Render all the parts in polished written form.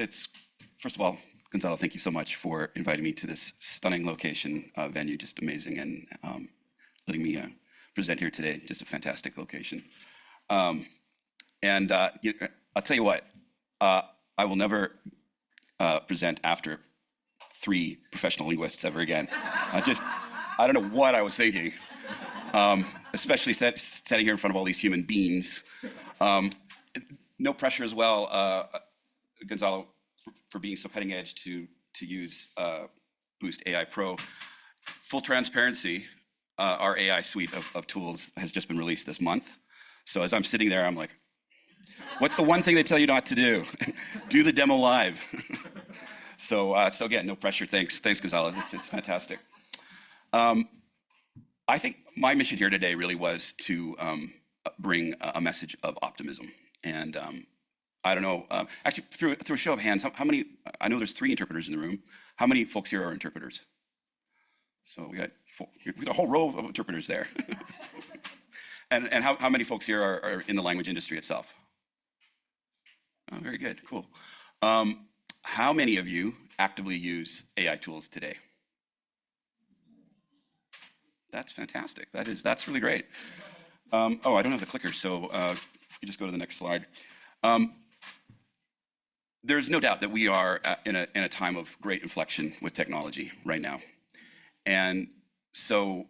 it's first of all, Gonzalo, thank you so much for inviting me to this stunning location venue, just amazing, and letting me present here today. Just a fantastic location. I'll tell you what, I will never present after 3 professional linguists ever again. I don't know what I was thinking, especially standing here in front of all these human beings. No pressure as well, Gonzalo, for being so cutting edge to use Boost AI Pro. Full transparency, our AI suite of tools has just been released this month. So as I'm sitting there, I'm like, what's the one thing they tell you not to do? Do the demo live. So again, no pressure. Thanks, Gonzalo. It's fantastic. I think my mission here today really was to bring a message of optimism. And I don't know, actually, through a show of hands, how many, I know there's 3 interpreters in the room. How many folks here are interpreters? So we got a whole row of interpreters there. and how many folks here are in the language industry itself? Oh, very good, cool. How many of you actively use AI tools today? That's fantastic. That's really great. Oh, I don't have the clicker, so you just go to the next slide. There's no doubt that we are in a time of great inflection with technology right now. And so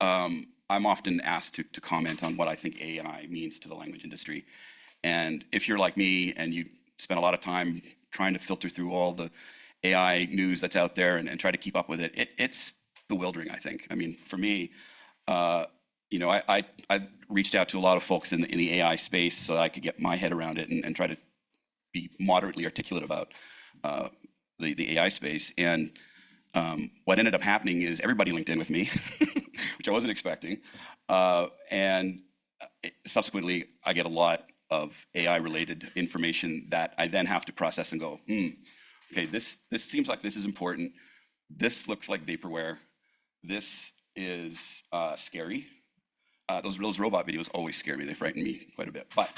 I'm often asked to comment on what I think AI means to the language industry. And if you're like me and you spend a lot of time trying to filter through all the AI news that's out there and try to keep up with it, it's bewildering, I think. I mean, for me, I reached out to a lot of folks in the AI space so that I could get my head around it and try to be moderately articulate about the AI space. And what ended up happening is everybody linked in with me, which I wasn't expecting. Subsequently, I get a lot of AI-related information that I then have to process and go, okay, this seems like this is important. This looks like vaporware. This is scary. Those robot videos always scare me. They frighten me quite a bit. But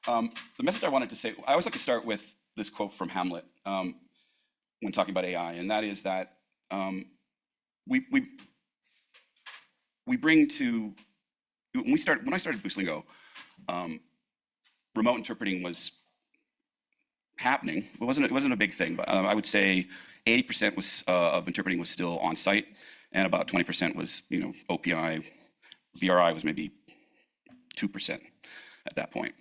the message I wanted to say, I always like to start with this quote from Hamlet when talking about AI, and that is that we bring to when I started Boostlingo, remote interpreting was happening. It wasn't a big thing, but I would say 80% of interpreting was still on site, and about 20% was OPI. VRI was maybe 2% at that point.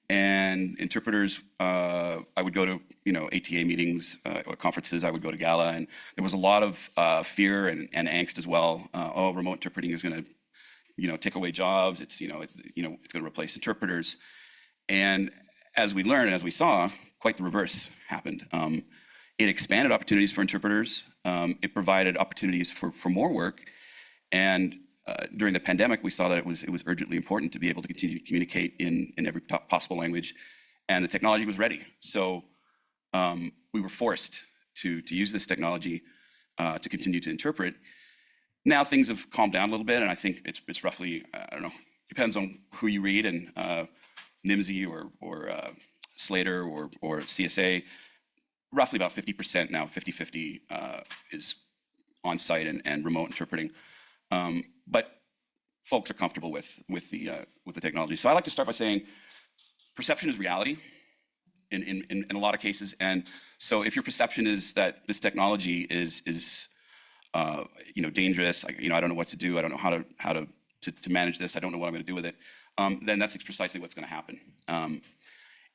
And interpreters, I would go to ATA meetings or conferences. I would go to Gala, and there was a lot of fear and angst as well. Oh, remote interpreting is going to take away jobs. It's it's going to replace interpreters. And as we learned and as we saw, quite the reverse happened. It expanded opportunities for interpreters. It provided opportunities for more work. And during the pandemic, we saw that it was urgently important to be able to continue to communicate in every possible language, and the technology was ready. So we were forced to use this technology to continue to interpret. Now things have calmed down a little bit, and I think it's roughly, I don't know, depends on who you read, and NIMSY or Slater or CSA, roughly about 50% now, 50-50 is on-site and remote interpreting. But folks are comfortable with the technology. So I like to start by saying perception is reality in a lot of cases. And so if your perception is that this technology is dangerous, I don't know what to do, I don't know how to manage this, I don't know what I'm going to do with it, then that's precisely what's going to happen.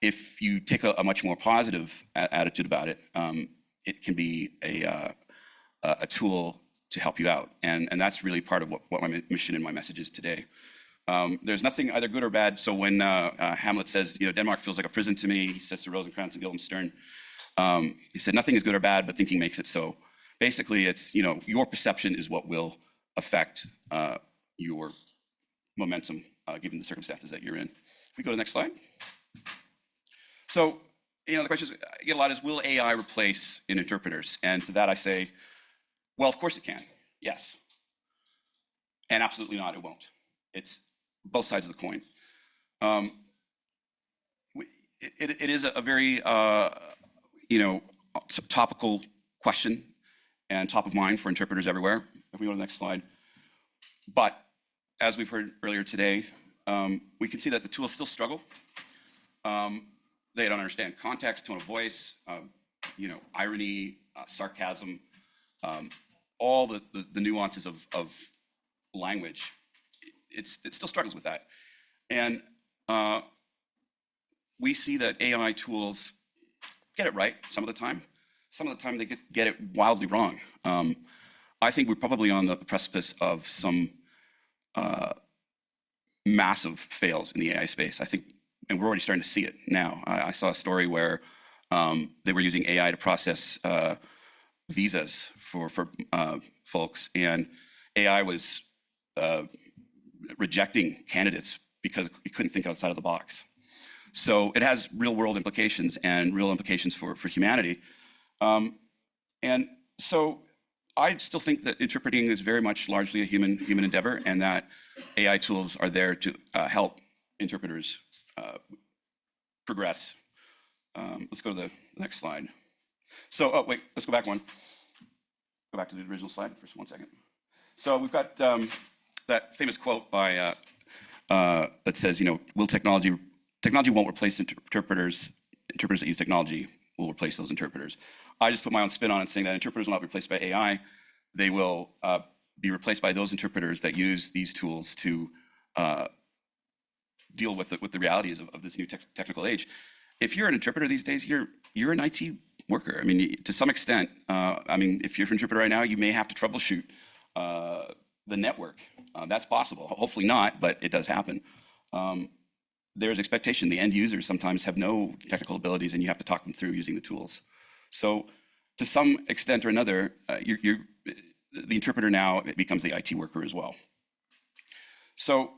If you take a much more positive attitude about it, it can be a tool to help you out. And that's really part of what my mission and my message is today. There's nothing either good or bad. So when Hamlet says, Denmark feels like a prison to me, he says to Rosencrantz and Guildenstern, he said, nothing is good or bad, but thinking makes it so. Basically, it's, your perception is what will affect your momentum, given the circumstances that you're in. If we go to the next slide. So, the question I get a lot is, will AI replace interpreters? And to that I say, well, of course it can, yes. And absolutely not, it won't. It's both sides of the coin. It is a very, topical question and top of mind for interpreters everywhere. If we go to the next slide. But as we've heard earlier today, we can see that the tools still struggle. They don't understand context, tone of voice, irony, sarcasm, all the nuances of language. It still struggles with that. And we see that AI tools get it right some of the time. Some of the time they get it wildly wrong. I think we're probably on the precipice of some massive fails in the AI space. I think, and we're already starting to see it now. I saw a story where they were using AI to process visas for folks, and AI was rejecting candidates because it couldn't think outside of the box. So it has real world implications and real implications for humanity. And so I still think that interpreting is very much largely a human endeavor, and that AI tools are there to help interpreters progress. Let's go to the next slide. So, oh wait, let's go back one. Go back to the original slide for 1 second. So we've got that famous quote by that says, will technology won't replace interpreters. Interpreters that use technology will replace those interpreters. I just put my own spin on it, saying that interpreters will not be replaced by AI. They will be replaced by those interpreters that use these tools to deal with the realities of this new technical age. If you're an interpreter these days, you're an IT worker. I mean, to some extent. If you're an interpreter right now, you may have to troubleshoot the network. That's possible. Hopefully not, but it does happen. There's expectation. The end users sometimes have no technical abilities, and you have to talk them through using the tools. So to some extent or another, the interpreter now becomes the IT worker as well. So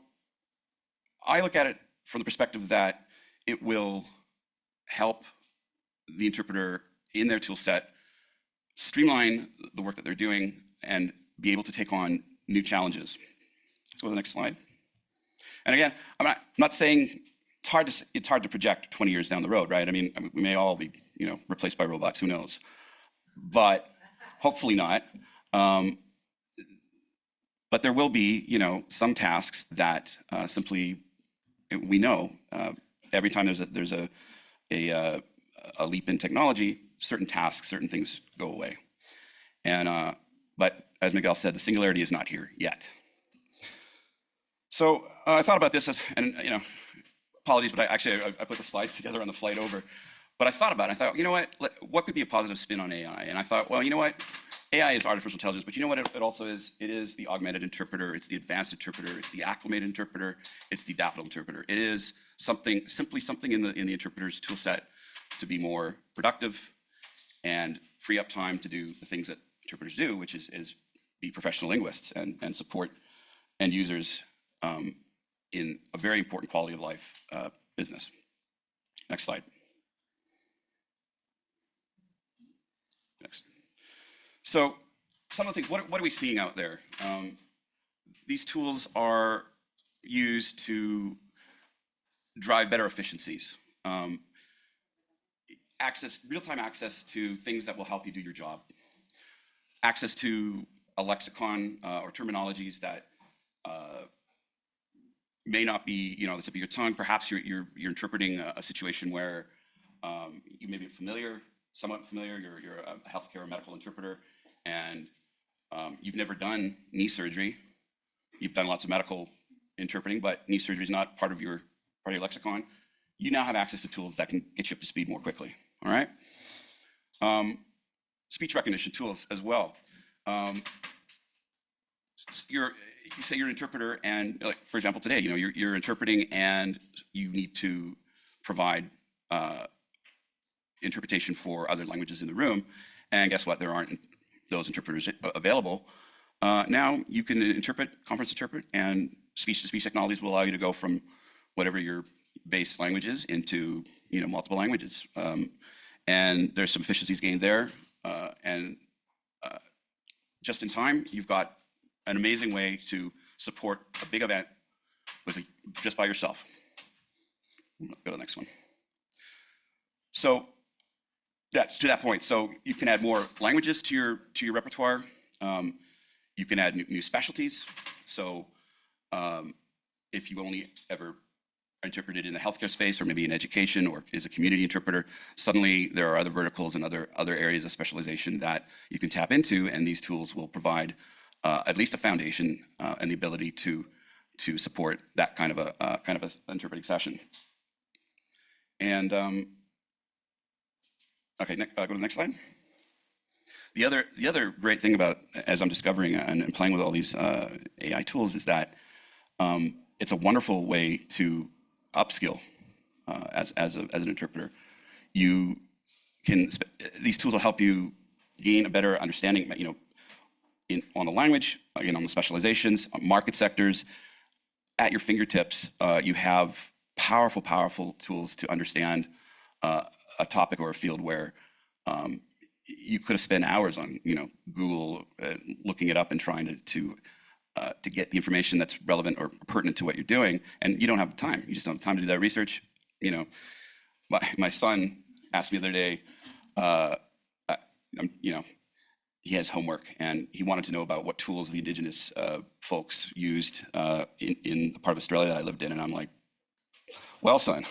I look at it from the perspective that it will help the interpreter in their tool set streamline the work that they're doing and be able to take on new challenges. Let's go to the next slide. And again, I'm not saying it's hard to project 20 years down the road, right? I mean, we may all be, replaced by robots. Who knows? But hopefully not. But there will be, some tasks that simply we know every time there's a leap in technology, certain tasks, certain things go away. And but as Miguel said, the singularity is not here yet. So I thought about this apologies, but I put the slides together on the flight over. But I thought about it. I thought, what could be a positive spin on AI? And I thought, well, you know what? AI is artificial intelligence, but you know what it also is? It is the augmented interpreter. It's the advanced interpreter. It's the acclimated interpreter. It's the adaptable interpreter. It is simply something in the interpreter's tool set to be more productive and free up time to do the things that interpreters do, which is be professional linguists and support end users in a very important quality of life business. Next slide. Next. So some of the things, what are we seeing out there? These tools are used to drive better efficiencies. Real-time access to things that will help you do your job. Access to a lexicon or terminologies that may not be, the tip of your tongue. Perhaps you're interpreting a situation where you may be somewhat familiar. You're a healthcare or medical interpreter, and you've never done knee surgery. You've done lots of medical interpreting, but knee surgery is not part of your lexicon. You now have access to tools that can get you up to speed more quickly. All right. Speech recognition tools as well. You say you're an interpreter, and like, for example, today, you're interpreting, and you need to provide interpretation for other languages in the room. And guess what? There aren't those interpreters available. Now you can conference interpret, and speech-to-speech technologies will allow you to go from whatever your base language is into multiple languages. And there's some efficiencies gained there. And just in time, you've got an amazing way to support a big event just by yourself. Go to the next one. So That's to that point. So you can add more languages to your repertoire. You can add new specialties. So if you only ever interpreted in the healthcare space or maybe in education or is a community interpreter, suddenly there are other verticals and other areas of specialization that you can tap into, and these tools will provide at least a foundation and the ability to support that kind of a interpreting session. And okay, go to the next slide. The other great thing about, as I'm discovering and playing with all these AI tools, is that it's a wonderful way to upskill as an interpreter. You can these tools will help you gain a better understanding, on the language, again on the specializations, on market sectors. At your fingertips, you have powerful tools to understand a topic or a field where you could have spent hours on Google looking it up and trying to get the information that's relevant or pertinent to what you're doing, and you don't have the time. You just don't have time to do that research. My son asked me the other day, he has homework, and he wanted to know about what tools the indigenous folks used in the part of Australia that I lived in, and I'm like, well, son,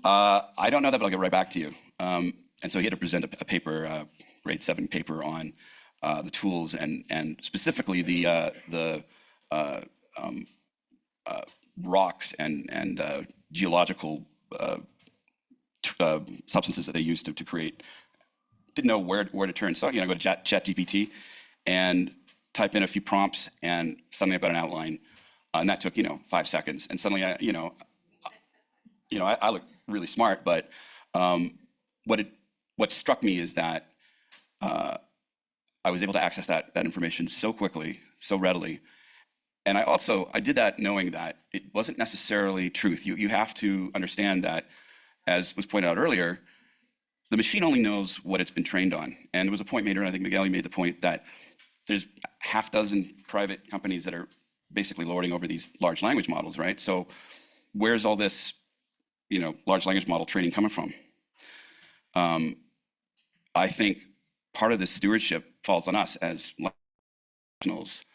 I don't know that, but I'll get right back to you. And so he had to present a paper, grade 7 paper on the tools and specifically the rocks and geological substances that they used to create. Didn't know where to turn. So go to ChatGPT and type in a few prompts, and suddenly I've got an outline, and that took 5 seconds. And suddenly I look really smart. But what struck me is that I was able to access that information so quickly, so readily. And I did that knowing that it wasn't necessarily truth. You have to understand that, as was pointed out earlier, the machine only knows what it's been trained on. And there was a point made, and I think Miguel made the point, that there's half dozen private companies that are basically lording over these large language models, right? So where's all this, large language model training coming from? I think part of this stewardship falls on us as professionals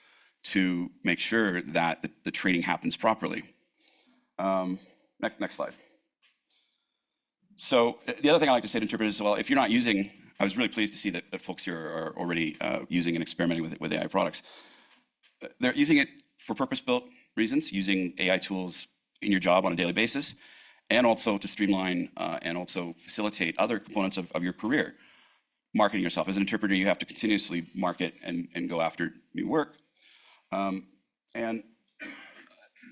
to make sure that the training happens properly. Next slide. So the other thing I like to say to interpreters as well, if you're not using, I was really pleased to see that folks here are already using and experimenting with AI products. They're using it for purpose-built reasons, using AI tools in your job on a daily basis, and also to streamline and also facilitate other components of your career. Marketing yourself. As an interpreter, you have to continuously market and go after new work. And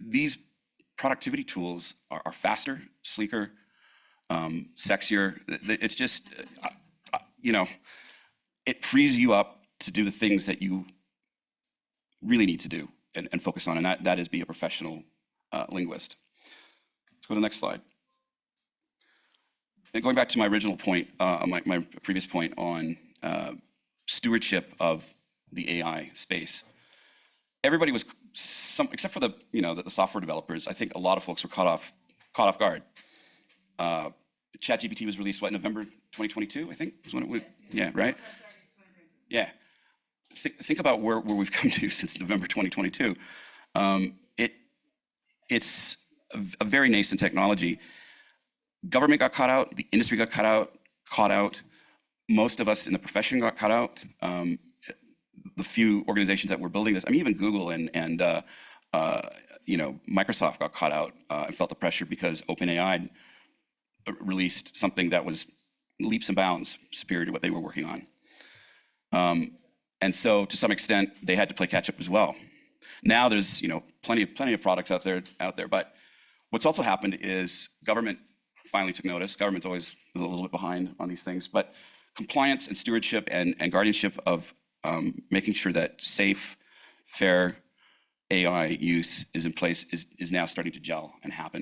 these productivity tools are faster, sleeker, sexier. It's just, it frees you up to do the things that you really need to do and focus on, and that is be a professional linguist. Let's go to the next slide. And going back to my original point, my previous point on stewardship of the AI space, everybody was except for the software developers. I think a lot of folks were caught off guard. ChatGPT was released November 2022, I think is when it was. Yeah, right. Yeah. Think about where we've come to since November 2022. It's a very nascent technology. Government got caught out. The industry got caught out. Most of us in the profession got caught out. The few organizations that were building this, even Google and Microsoft got caught out and felt the pressure because OpenAI released something that was leaps and bounds superior to what they were working on. And so, to some extent, they had to play catch up as well. Now there's plenty of products out there. But what's also happened is government finally took notice. Government's always a little bit behind on these things, but compliance and stewardship and guardianship of making sure that safe, fair AI use is in place is now starting to gel and happen.